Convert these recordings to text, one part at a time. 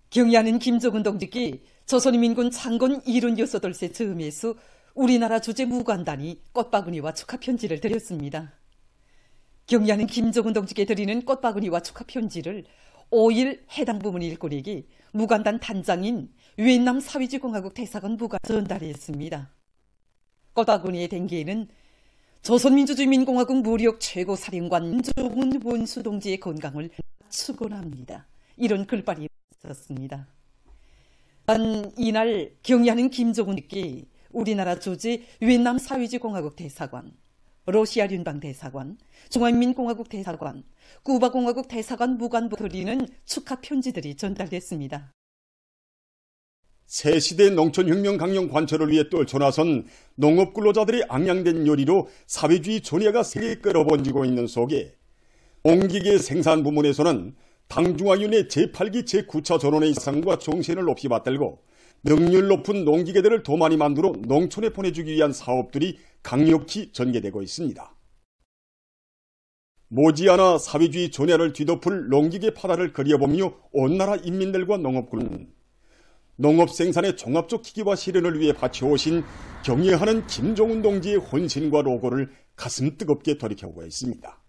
경야는 김정은 동지께 조선인민군 창건 76세 즈음에서 우리나라 주재 무관단이 꽃바구니와 축하 편지를 드렸습니다. 경야는 김정은 동지께 드리는 꽃바구니와 축하 편지를 5일 해당 부문 일꾼에게 무관단 단장인 위엔남 사회주의공화국 대사관 부가 전달했습니다. 꽃바구니의 댕기에는 조선민주주의민공화국 무력 최고사령관 김정은 원수 동지의 건강을 축원합니다. 이런 글발이 있었습니다. 단 이날 경야는 김정은께 우리나라 주재 위엔남 사회주의공화국 대사관, 러시아聯邦 대사관, 중화인민공화국 대사관, 쿠바공화국 대사관 무관부 드리는 축하 편지들이 전달됐습니다. 새 시대 농촌혁명 강령 관철을 위해 떨쳐나선 농업근로자들의 앙양된 열의로 사회주의 전야가 세계에 끌어번지고 있는 속에 농기계 생산 부문에서는 당중화위원회 제8기 제9차 전원의 이상과 정신을 없이 받들고 능률 높은 농기계들을 더 많이 만들어 농촌에 보내주기 위한 사업들이 강력히 전개되고 있습니다. 모지않아 사회주의 전야를 뒤덮을 농기계 파다를 그려보며 온 나라 인민들과 농업군은 농업 생산의 종합적 기기화 실현을 위해 바쳐오신 경애하는 김정은 동지의 헌신과 로고를 가슴 뜨겁게 돌이켜보고 있습니다.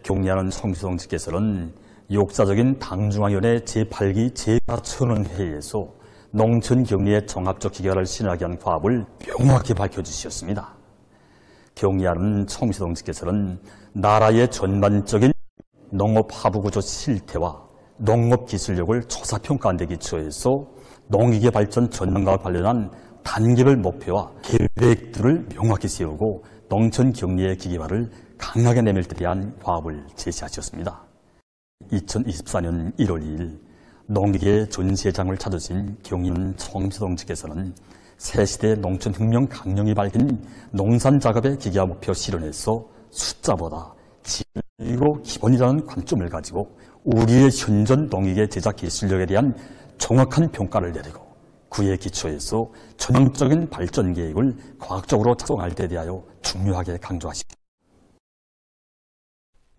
경애하는 성시동지께서는 역사적인 당중앙위원회 제8기 제4천원회의에서 농촌 경리의 종합적 기계화를 실현하기 위한 과업을 명확히 밝혀주셨습니다. 경애하는 성시동지께서는 나라의 전반적인 농업 하부구조 실태와 농업 기술력을 조사평가한 데 기초해서 농기계 발전 전망과 관련한 단계별 목표와 계획들을 명확히 세우고 농촌 경리의 기계화를 강하게 내밀 때 대한 과업을 제시하셨습니다. 2024년 1월 2일 농기계 전시회장을 찾으신 경인 성시동지께서는 새시대 농촌혁명 강령이 밝힌 농산작업의 기계화 목표 실현에서 숫자보다 질이고 기본이라는 관점을 가지고 우리의 현존 농기계 제작 기술력에 대한 정확한 평가를 내리고 그에 기초해서 전향적인 발전 계획을 과학적으로 작성할 데 대하여 중요하게 강조하십니다.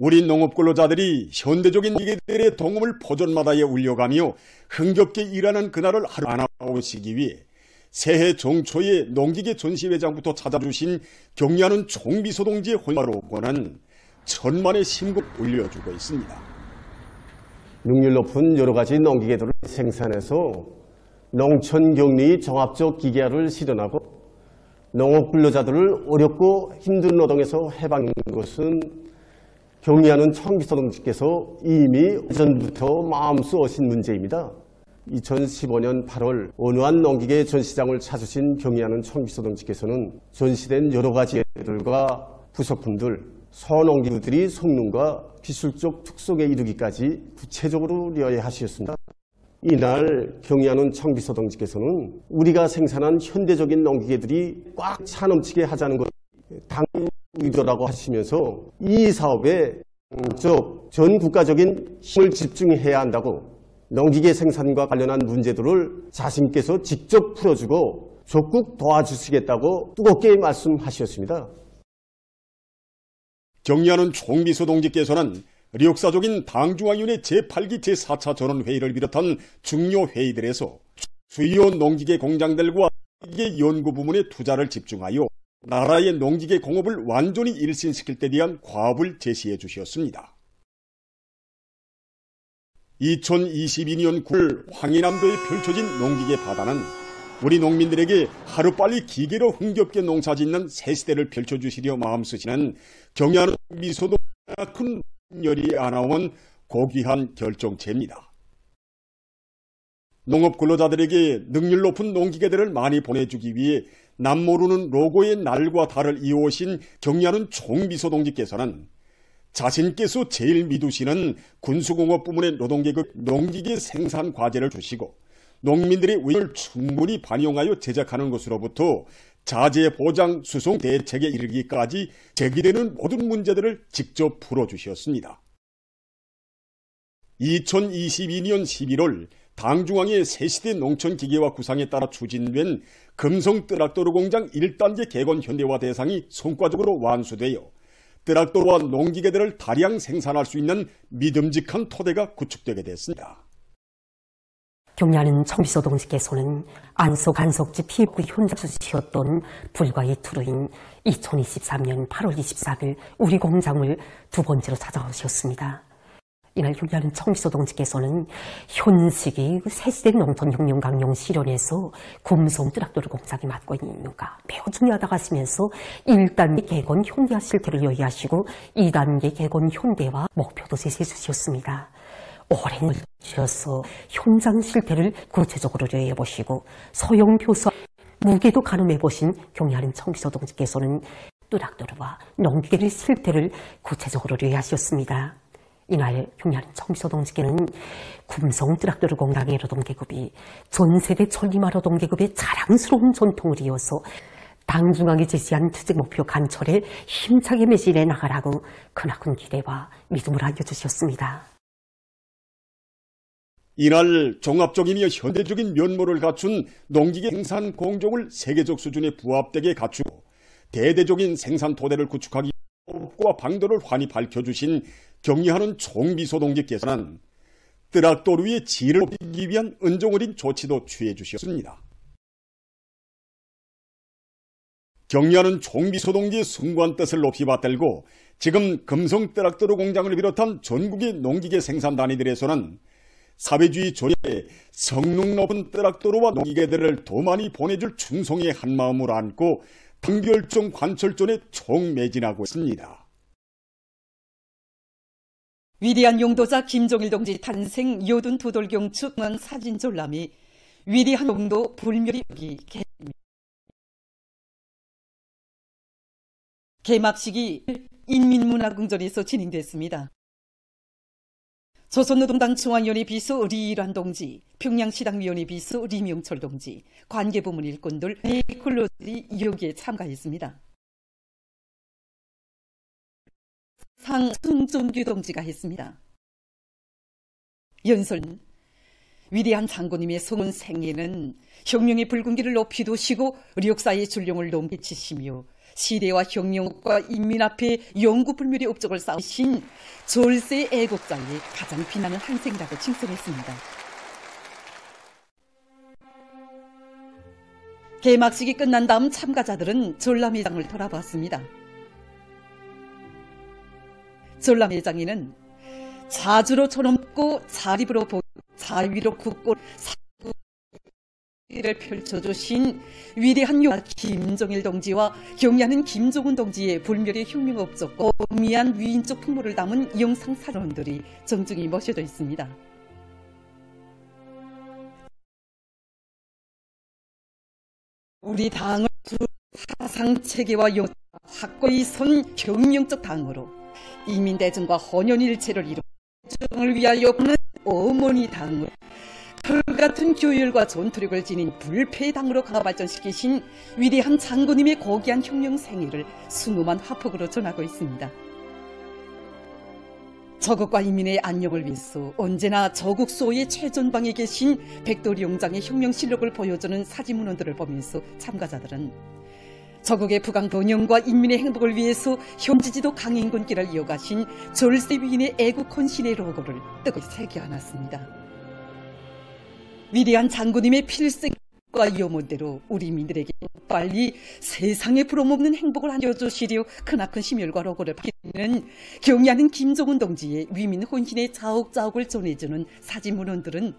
우리 농업근로자들이 현대적인 기계들의 동음을 포전마다에 울려가며 흥겹게 일하는 그날을 하루 안아오시기 위해 새해 정초에 농기계 전시회장부터 찾아주신 경야는 총비서동지의 혼마로고는 천만의 심금 올려주고 있습니다. 능률 높은 여러 가지 농기계들을 생산해서 농촌 격리 종합적 기계화를 실현하고 농업근로자들을 어렵고 힘든 노동에서 해방한 것은 경리하는 총비서동지께서 이미 오전부터 마음쓰신 문제입니다. 2015년 8월 원우한 농기계 전시장을 찾으신 경리하는 총비서동지께서는 전시된 여러 가지 예들과 부속품들, 소농기구들이 성능과 기술적 특성에 이르기까지 구체적으로 리허하셨습니다. 이날 경리하는 총비서동지께서는 우리가 생산한 현대적인 농기계들이 꽉 차넘치게 하자는 것 당연한 의도라고 하시면서 이 사업에 전 국가적인 힘을 집중해야 한다고 농기계 생산과 관련한 문제들을 자신께서 직접 풀어주고 적극 도와주시겠다고 뜨겁게 말씀하셨습니다. 경리하는 총비서동지께서는 역사적인 당중앙위원회 제8기 제4차 전원회의를 비롯한 중요 회의들에서 주요 농기계 공장들과 농기계 연구부문에 투자를 집중하여 나라의 농기계 공업을 완전히 일신시킬 때 대한 과업을 제시해 주셨습니다. 2022년 9월 황해남도에 펼쳐진 농기계 바다는 우리 농민들에게 하루빨리 기계로 흥겹게 농사짓는 새 시대를 펼쳐주시려 마음쓰시는 경야는 미소도 큰 열이 안아온 고귀한 결정체입니다. 농업근로자들에게 능률 높은 농기계들을 많이 보내주기 위해 남모르는 로고의 날과 달을 이어오신 경야는 총비서동지께서는 자신께서 제일 믿으시는 군수공업 부문의 노동계급 농기계 생산 과제를 주시고 농민들의 의견을 충분히 반영하여 제작하는 것으로부터 자재 보장 수송 대책에 이르기까지 제기되는 모든 문제들을 직접 풀어주셨습니다. 2022년 11월 당중앙의 새시대 농촌기계화 구상에 따라 추진된 금성 트락토르 공장 1단계 개건 현대화 대상이 성과적으로 완수되어 트락토르와 농기계들을 다량 생산할 수 있는 믿음직한 토대가 구축되게 됐습니다. 경리하는 정비서 동지께서는 안소 간석지 피해부 현장수시였던 불과 이틀후인 2023년 8월 24일 우리 공장을 두 번째로 찾아오셨습니다. 이날 경리하는 정비서 동지께서는 현직이 새시대 농촌혁명 강령 실현에서 금성 트랙터를 공장에 맡고 있는 이유가 매우 중요하다고 하시면서 1단계 개건 현대화 실태를 요약하시고 2단계 개건 현대화 목표도 제시해 주셨습니다. 오랜 주셔서 현장 실태를 구체적으로 요약해보시고 소형표서 무게도 가늠해보신 경리하는 정비서 동지께서는 트랙터와 농기계의 실태를 구체적으로 요약하셨습니다. 이날 경리하는 정비서 동지께는 금성 트랙터 공장의 노동계급이 전세대 천리마 노동계급의 자랑스러운 전통을 이어서 당중앙이 제시한 투쟁 목표 간철에 힘차게 매진해 나가라고 크나큰 기대와 믿음을 안겨주셨습니다. 이날 종합적이며 현대적인 면모를 갖춘 농기계 생산 공정을 세계적 수준에 부합되게 갖추고 대대적인 생산 토대를 구축하기 위한 법과 방도를 환히 밝혀주신 경리하는 총비서 동지께서는 트랙터류의 질을 높이기 위한 은종 어린 조치도 취해 주셨습니다. 경리하는 총비서 동지의 숭고한 뜻을 높이 받들고 지금 금성 트랙터류 공장을 비롯한 전국의 농기계 생산 단위들에서는 사회주의 조례에 성능 높은 트랙터류와 농기계들을 더 많이 보내줄 충성의 한마음을 안고 당결정 관철전에 총매진하고 있습니다. 위대한 용도자 김종일 동지 탄생 요둔 도돌경축 사진 졸람이 위대한 용도 불멸이 개막식이 인민문화궁전에서 진행됐습니다. 조선노동당 중앙위원회 비서 리일환 동지, 평양시당위원회 비서 리명철 동지, 관계부문 일꾼들, 네이클로들이 여기에 참가했습니다. 상 승종규 동지가 했습니다. 연설은 위대한 장군님의 성운 생애는 혁명의 붉은기를 높이 두시고 역사의 줄령을 넘기치시며 시대와 혁명과 인민 앞에 영구불멸의 업적을 쌓으신 졸세 애국자의 가장 빛나는 한 생이라고 칭송했습니다. 개막식이 끝난 다음 참가자들은 전람회장을 돌아봤습니다. 전람회장에는 자주로 쳐넘고 자립으로 보고 자위로 굳고 사구를 펼쳐주신 위대한 용사 김종일 동지와 경리하는 김종훈 동지의 불멸의 혁명 업적과 어미한 위인적 풍모를 담은 영상 사론들이 정중히 모셔져 있습니다. 우리 당을 사상체계와 확고히 선 혁명적 당으로 이민대전과 혼연일체를 이루어 대중을 위하여 보는 어머니 당으로 불같은 교율과 전투력을 지닌 불패당으로 강화 발전시키신 위대한 장군님의 고귀한 혁명 생애를 순엄한 화폭으로 전하고 있습니다. 저국과 인민의 안녕을 위해서 언제나 저국 수호의 최전방에 계신 백돌이 용장의 혁명 실력을 보여주는 사진문헌들을 보면서 참가자들은 저국의 부강 번영과 인민의 행복을 위해서 현지지도 강인군길을 이어가신 졸세 위인의 애국 헌신의 로고를 뜨겁게 새겨안았습니다. 위대한 장군님의 필생과 염원대로 우리 민들에게 빨리 세상에 부러움없는 행복을 안겨주시려 크나큰 심혈과 로고를 밝히는 경리하는 김종훈 동지의 위민 혼신의 자욱자욱을 전해주는 사진문헌들은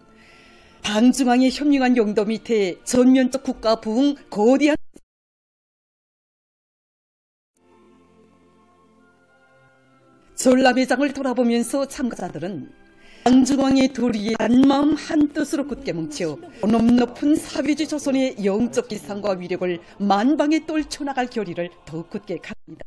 당 중앙의 현명한 용도 밑에 전면적 국가 부흥 거대한 전람회장을 돌아보면서 참가자들은 당중앙의 도리에 한마음 한뜻으로 굳게 뭉쳐 높은 사회주의 조선의 영적 기상과 위력을 만방에 떨쳐나갈 결의를 더욱 굳게 갖습니다.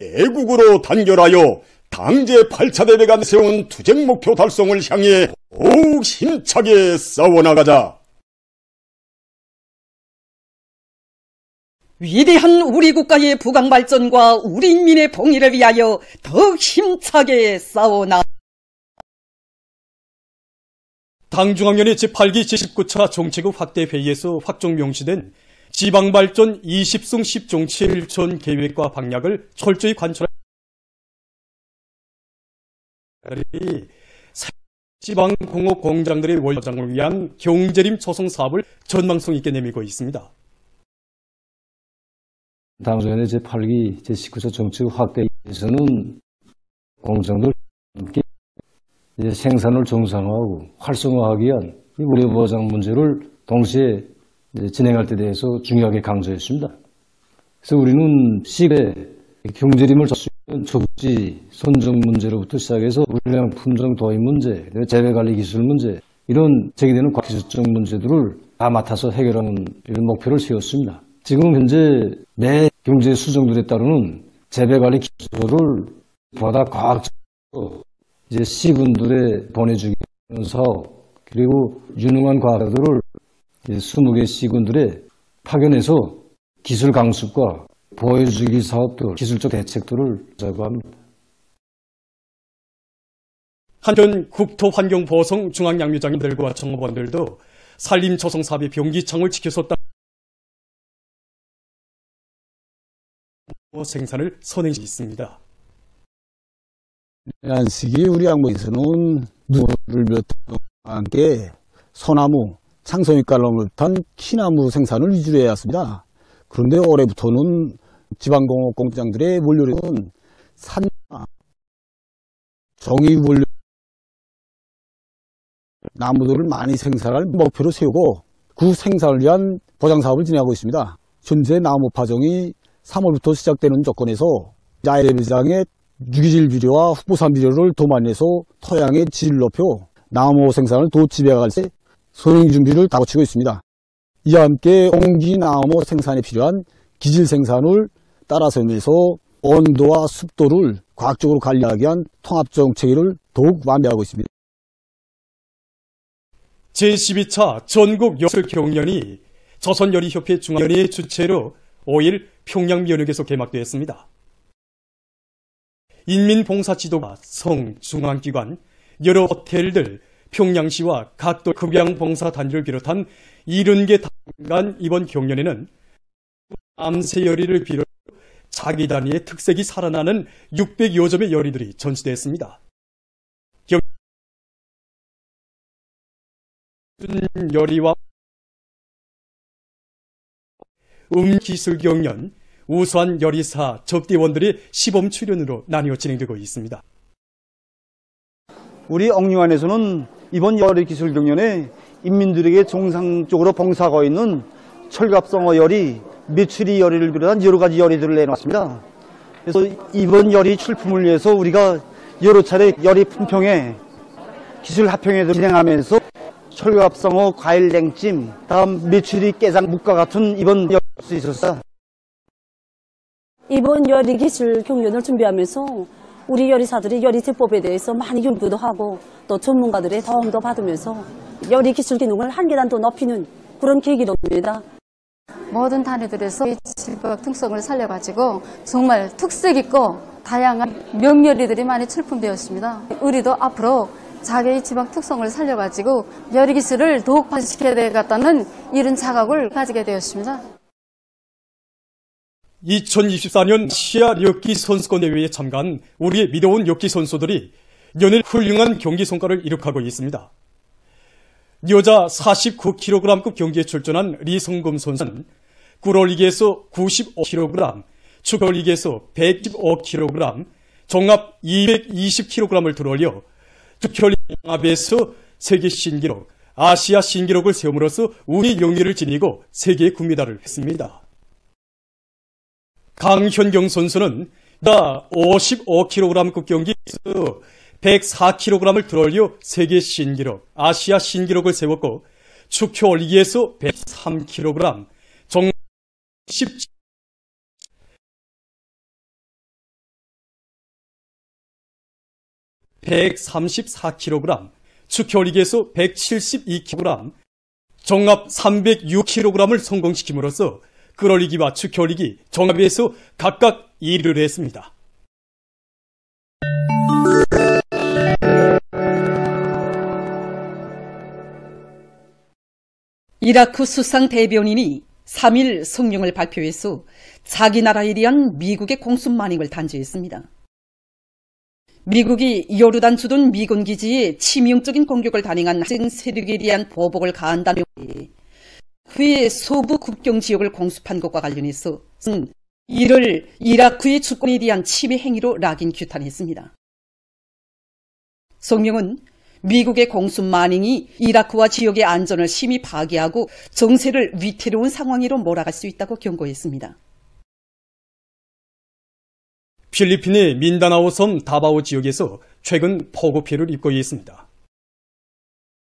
애국으로 단결하여 당제 8차 대회가 세운 투쟁 목표 달성을 향해 더욱 힘차게 싸워나가자. 위대한 우리 국가의 부강 발전과 우리 인민의 봉의를 위하여 더욱 힘차게 싸워나. 당중앙위원회 제8기 제19차 정책국 확대 회의에서 확정 명시된 지방발전 20승 10종 7천 계획과 방향을 철저히 관철하기 지방공업 공장들의 월장을 위한 경제림 조성 사업을 전망성 있게 내밀고 있습니다. 당정연의 제8기 제19차 정책 확대에서는 공장들 함께 생산을 정상화하고 활성화하기 위한 우려 보장 문제를 동시에 진행할 데 대해서 중요하게 강조했습니다. 그래서 우리는 시대 경제림을 적지 선정 문제로부터 시작해서 물량 품종 도입 문제, 재배관리 기술 문제 이런 제기되는 기술적 문제들을 다 맡아서 해결하는 이런 목표를 세웠습니다. 지금 현재 매 경제 수정들에 따르는 재배관리 기술을 보다 과학적으로 이제 시군들에 보내주기 하는 사업 그리고 유능한 과학자들을 20개 시군들에 파견해서 기술 강습과 보여주기 사업들, 기술적 대책들을 하자고 합니다. 한편 국토환경보성 중앙양육장님들과 정업원들도 산림조성 사업의 병기창을 지켜서 생산을 선행하고 있습니다. 안식이 우리 양모에서는 누를 몇 달 함께 소나무, 창성잎가람을 탄 키나무 생산을 위주로 해왔습니다. 그런데 올해부터는 지방공업 공장들의 원료는 산나 종이 원료 나무들을 많이 생산할 목표로 세우고 그 생산을 위한 보장 사업을 진행하고 있습니다. 현재 나무 파종이 3월부터 시작되는 조건에서 야외배장의 유기질 비료와 흑보산 비료를 더 많이 내서 토양의 질을 높여 나무 생산을 더 지배할 때 선행 준비를 다 거치고 있습니다. 이와 함께 옹기 나무 생산에 필요한 기질 생산을 따라서면서 온도와 습도를 과학적으로 관리하기 위한 통합정책을 더욱 완비하고 있습니다. 제12차 전국여술경연이 조선요리협회 중앙위원회의 주최로 5일 평양 면역에서 개막되었습니다. 인민봉사지도가 성, 중앙기관, 여러 호텔들, 평양시와 각도 급양봉사단지를 비롯한 70개 단간 이번 경연에는 암세요리를 비롯 자기 단위의 특색이 살아나는 600여 점의 요리들이 전시되었습니다. 요리와 기술경연, 우수한 요리사, 접대원들의 시범 출연으로 나뉘어 진행되고 있습니다. 우리 옥류안에서는 이번 요리기술경연에 인민들에게 정상적으로 봉사하고 있는 철갑성어 요리, 메추리 요리를 비롯한 여러 가지 요리들을 내놨습니다. 그래서 이번 요리 출품을 위해서 우리가 여러 차례 요리 품평회, 기술 합평회도 진행하면서 철갑성어 과일 냉찜, 다음 메추리 깨장 묵과 같은 이번 요리를 할 수 있었습니다. 이번 요리기술 경연을 준비하면서 우리 요리사들이 요리 제법에 대해서 많이 연구도 하고 또 전문가들의 도움도 받으면서 요리기술 기능을 한 계단 더 높이는 그런 계기로 봅니다. 모든 단위들에서 이 지역 특성을 살려가지고 정말 특색 있고 다양한 명요리들이 많이 출품되었습니다. 우리도 앞으로 자기의 지방 특성을 살려가지고 요리기술을 더욱 발전시켜야 되겠다는 이런 자각을 가지게 되었습니다. 2024년 아시아 력기 선수권 대회에 참가한 우리의 믿어온 력기 선수들이 연일 훌륭한 경기 성과를 이룩하고 있습니다. 여자 49kg급 경기에 출전한 리성금 선수는 꿀올리기에서 95kg, 축올리기에서 115kg, 종합 220kg을 들어올려 축혈리합에서 세계 신기록, 아시아 신기록을 세움으로써 우리 영예를 지니고 세계 금메달을 했습니다. 강현경 선수는 55kg급 경기에서 104kg을 들어올려 세계 신기록, 아시아 신기록을 세웠고 축혀 올리기에서 103kg, 종 134kg, 축혀 올리기에서 172kg, 종합 306kg을 성공시킴으로써 끌어올리기와 축혀올리기, 종합에서 각각 1위를 했습니다. 이라크 수상 대변인이 3일 성명을 발표해서 자기 나라에 대한 미국의 공습 만행을 단죄했습니다. 미국이 요르단 주둔 미군 기지에 치명적인 공격을 단행한 학생 세력에 대한 보복을 가한다며 그의 소부 국경 지역을 공습한 것과 관련해서 이를 이라크의 주권에 대한 침해 행위로 락인 규탄했습니다. 성명은 미국의 공습 만행이 이라크와 지역의 안전을 심히 파괴하고 정세를 위태로운 상황으로 몰아갈 수 있다고 경고했습니다. 필리핀의 민다나오 섬 다바오 지역에서 최근 폭우 피해를 입고 있습니다.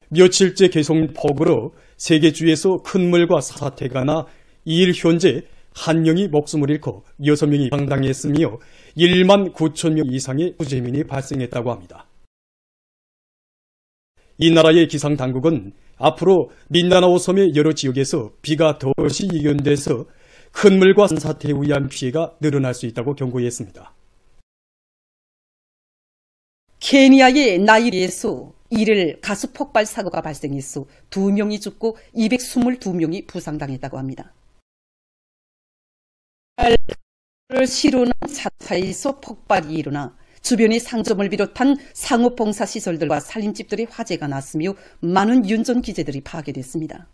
며칠째 계속된 폭우로 세계 주에서 큰 물과 사태가 나 이일 현재 1명이 목숨을 잃고 6명이 부상당했으며 1만 9천 명 이상의 부재민이 발생했다고 합니다. 이 나라의 기상당국은 앞으로 민다나오 섬의 여러 지역에서 비가 더시 예견돼서 큰 물과 산사태에 의한 피해가 늘어날 수 있다고 경고했습니다. 케니아의 나이리에서 1일 가스 폭발 사고가 발생해서 2명이 죽고 222명이 부상당했다고 합니다. 시로는 차차에서 폭발이 일어나 주변의 상점을 비롯한 상업봉사시설들과 살림집들의 화재가 났으며 많은 운전기재들이 파괴됐습니다.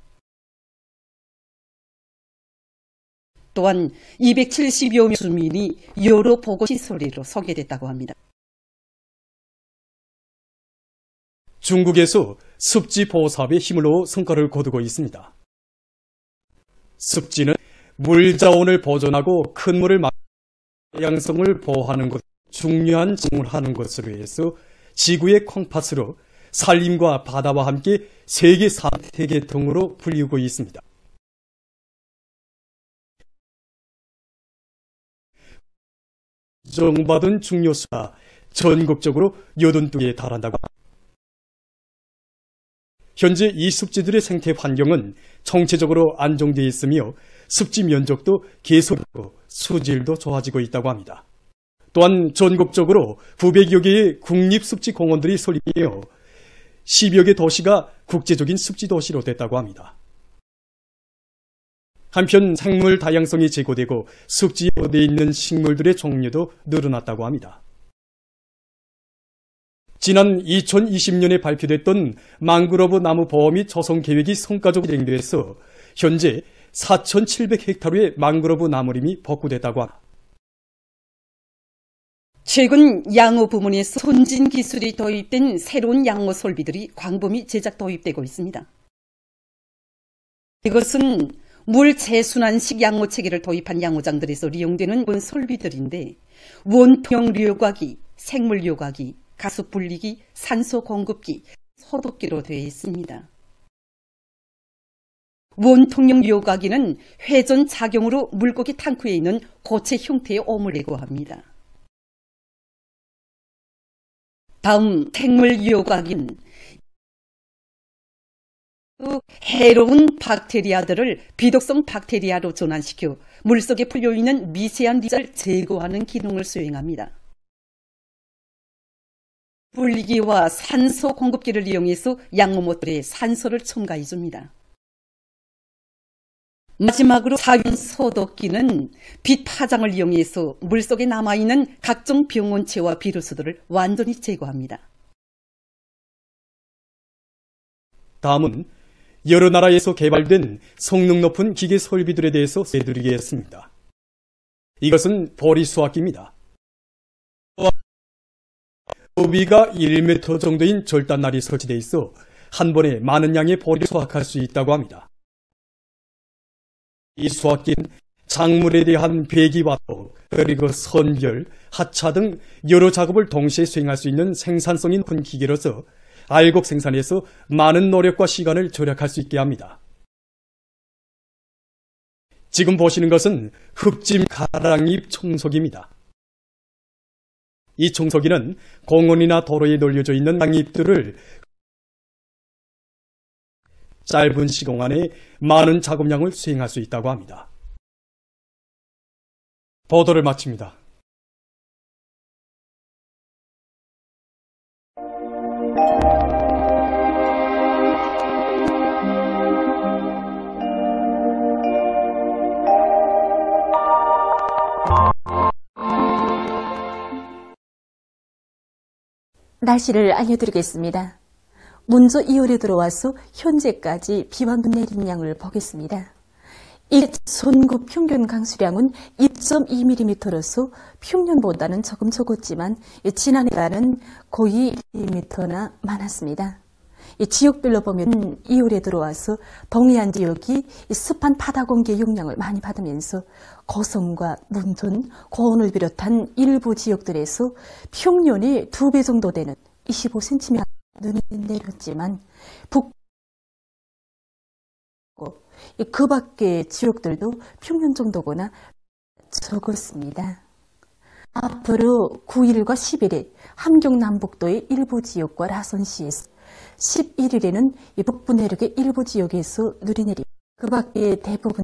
또한 270여 명 주민이 여러 보건시설로 소개됐다고 합니다. 중국에서 습지 보호 사업에 힘을 넣어 성과를 거두고 있습니다. 습지는 물 자원을 보존하고 큰 물을 다양성을 보호하는 것 중요한 직무를 하는 것으로 해서 지구의 콩팥으로 산림과 바다와 함께 세계 3대 계통으로 불리고 있습니다. 인정받은 중요수가 전국적으로 82개에 달한다고 합니다. 현재 이 습지들의 생태 환경은 총체적으로 안정되어 있으며 습지 면적도 계속되고 수질도 좋아지고 있다고 합니다. 또한 전국적으로 900여 개의 국립습지 공원들이 설립되어 10여 개 도시가 국제적인 습지 도시로 됐다고 합니다. 한편 생물 다양성이 제고되고 습지에 어디에 있는 식물들의 종류도 늘어났다고 합니다. 지난 2020년에 발표됐던 망그로브 나무 보호 및 조성 계획이 성과적으로 진행돼서 현재 4,700헥타르의 망그로브 나무림이 복구됐다고 합니다. 최근 양호 부문에서 선진 기술이 도입된 새로운 양호 설비들이 광범위 제작 도입되고 있습니다. 이것은 물 재순환식 양호 체계를 도입한 양호장들에서 이용되는 설비들인데 원통형 료과기, 생물 료과기, 가스 분리기, 산소 공급기, 소독기로 되어 있습니다. 원통형 료과기는 회전 작용으로 물고기 탱크에 있는 고체 형태의 오물에 구합니다. 다음 생물 료과기는 해로운 박테리아들을 비독성 박테리아로 전환시켜 물속에 풀려있는 미세한 리를 제거하는 기능을 수행합니다. 분리기와 산소 공급기를 이용해서 양호모들에 산소를 첨가해 줍니다. 마지막으로 사균 소독기는 빛 파장을 이용해서 물속에 남아있는 각종 병원체와 비루스들을 완전히 제거합니다. 다음은 여러 나라에서 개발된 성능 높은 기계 설비들에 대해서 소개해드리겠습니다. 이것은 보리 수확기입니다. 너비가 1m 정도인 절단날이 설치되어 있어 한 번에 많은 양의 보리를 수확할 수 있다고 합니다. 이 수확기는 작물에 대한 배기와도 그리고 선별, 하차 등 여러 작업을 동시에 수행할 수 있는 생산성이 높은 기계로서 알곡 생산에서 많은 노력과 시간을 절약할 수 있게 합니다. 지금 보시는 것은 흡짐 가랑잎 청소기입니다. 이 청소기는 공원이나 도로에 널려져 있는 가랑잎들을 짧은 시간 안에 많은 작업량을 수행할 수 있다고 합니다. 보도를 마칩니다. 날씨를 알려드리겠습니다. 먼저 2월에 들어와서 현재까지 비와 눈 내린 양을 보겠습니다. 이 전국 평균 강수량은 2.2mm로서 평년보다는 조금 적었지만 지난해보다는 거의 1mm나 많았습니다. 이 지역별로 보면 2월에 들어와서 동해안 지역이 습한 바다 공기 용량을 많이 받으면서 고성과 문둔, 고원을 비롯한 일부 지역들에서 평년의 2배 정도 되는 25cm 눈이 내렸지만 그 밖의 지역들도 평년 정도거나 적었습니다. 앞으로 9일과 10일에 함경 남북도의 일부 지역과 라선시에서 11일에는 북부 내륙의 일부 지역에서 눈이 내리고 그 밖의 대부분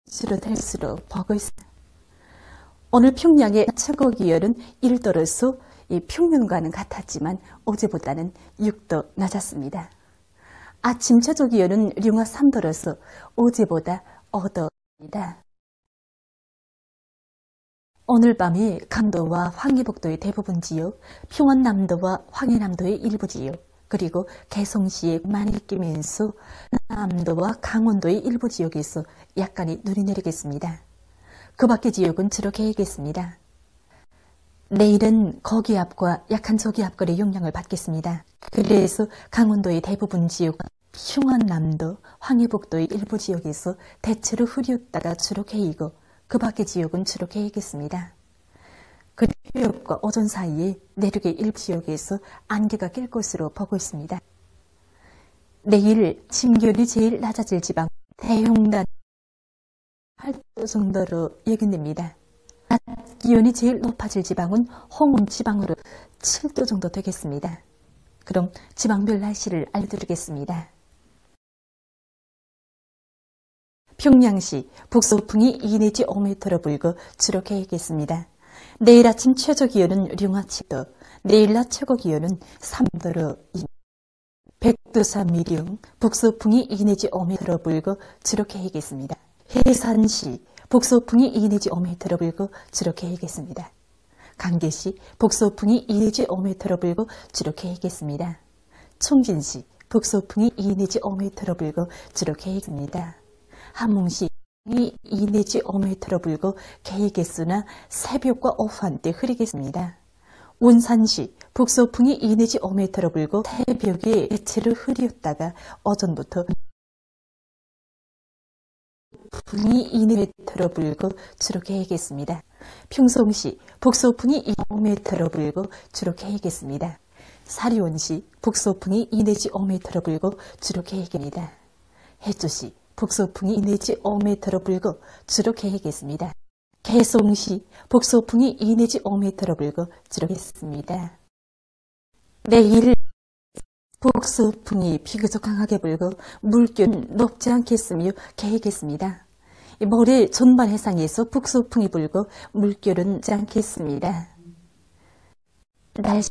줄어들수록 보고 있습니다. 오늘 평양의 최고 기온은 1도로서 평년과는 같았지만 어제보다는 6도 낮았습니다. 아침 최저 기온은 령화 3도로서 어제보다 5도입니다. 오늘 밤이 강도와 황해북도의 대부분 지역, 평안남도와 황해남도의 일부 지역, 그리고 개성시에 많이 끼면서 남도와 강원도의 일부 지역에서 약간의 눈이 내리겠습니다. 그 밖의 지역은 주로 개겠습니다. 내일은 거기압과 약한 저기압거리의 영향을 받겠습니다. 그래서 강원도의 대부분 지역, 평안남도, 황해북도의 일부 지역에서 대체로 흐렸다가 주로 개이고 그 밖의 지역은 주로 개겠습니다. 그 해역과 오전 사이에 내륙의 일부 지역에서 안개가 낄 것으로 보고 있습니다. 내일 침기온이 제일 낮아질 지방 대형단 8도 정도로 예견됩니다. 낮 기온이 제일 높아질 지방은 홍원 지방으로 7도 정도 되겠습니다. 그럼 지방별 날씨를 알려드리겠습니다. 평양시 북서풍이 2 내지 5m로 불고 주로 개겠습니다. 내일 아침 최저 기온은 령화 7도, 내일 낮 최고 기온은 3도로 백두산 미령 북서풍이 2 내지 5m로 불고 주로 개겠습니다. 해산시 북서풍이 2 내지 5m로 불고 주로 개겠습니다. 강계시 북서풍이 2 내지 5m로 불고 주로 개겠습니다. 총진시 북서풍이 2 내지 5m로 불고 주로 개겠습니다. 함흥시 2 내지 5m로 불고 개겠으나 새벽과 오후 한때 흐리겠습니다. 운산시 북서풍이 2 내지 5m로 불고 새벽에 대체로 흐렸다가 오전부터 풍이 2 내지로 불고 주로 개겠습니다. 평성시 북서풍이 5m로 불고 주로 개겠습니다. 사리온시 북서풍이 2 내지 5m로 불고 주로 개겠습니다. 해주시 북서풍이 2 내지 5m로 불고 주로 개겠습니다. 개성시 북서풍이 2 내지 5m로 불고 주로 개겠습니다. 내일 북서풍이 비교적 강하게 불고 물기는 높지 않겠으며 개겠습니다. 모레 전반 해상에서 북서풍이 불고 물결은 지 않겠습니다. 날씨